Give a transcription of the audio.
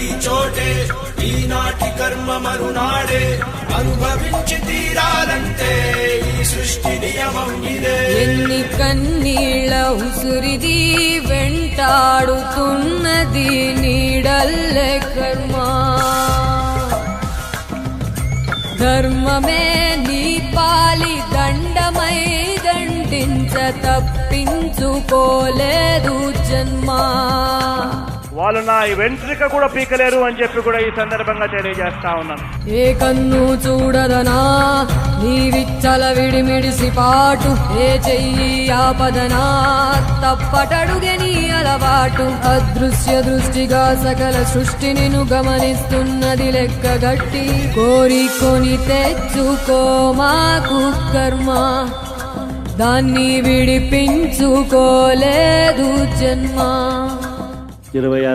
ఈ చోటే ఈనాటి కర్మ మరునాడే అనుభవించి తీరాలంటే ఈ సృష్టి నియమం ఇదే. ఎన్ని కన్నీళ్ళ ఉసురిది వెంటాడుతున్నది నీడల్లే కర్మ. ధర్మమే నీ పాలి దండమై దండించ తప్పించుకోలేదు జన్మ. వాళ్ళు నా వెంట్రిక కూడా పీకలేరు అని చెప్పి కూడా ఈ సందర్భంగా తెలియజేస్తా ఉన్నాను. ఏ కన్ను చూడదనా నీ విచ్చల విడిమిడిసి పాటు, ఏ చెయ్యి ఆపదనా తప్పటడుగే నీ అలవాటు. అదృశ్య దృష్టిగా సకల సృష్టిని గమనిస్తున్నది లెక్కగట్టి, కోరికొని తెచ్చుకో మాకు కర్మ, దాన్ని విడిపించుకోలేదు జన్మ. 26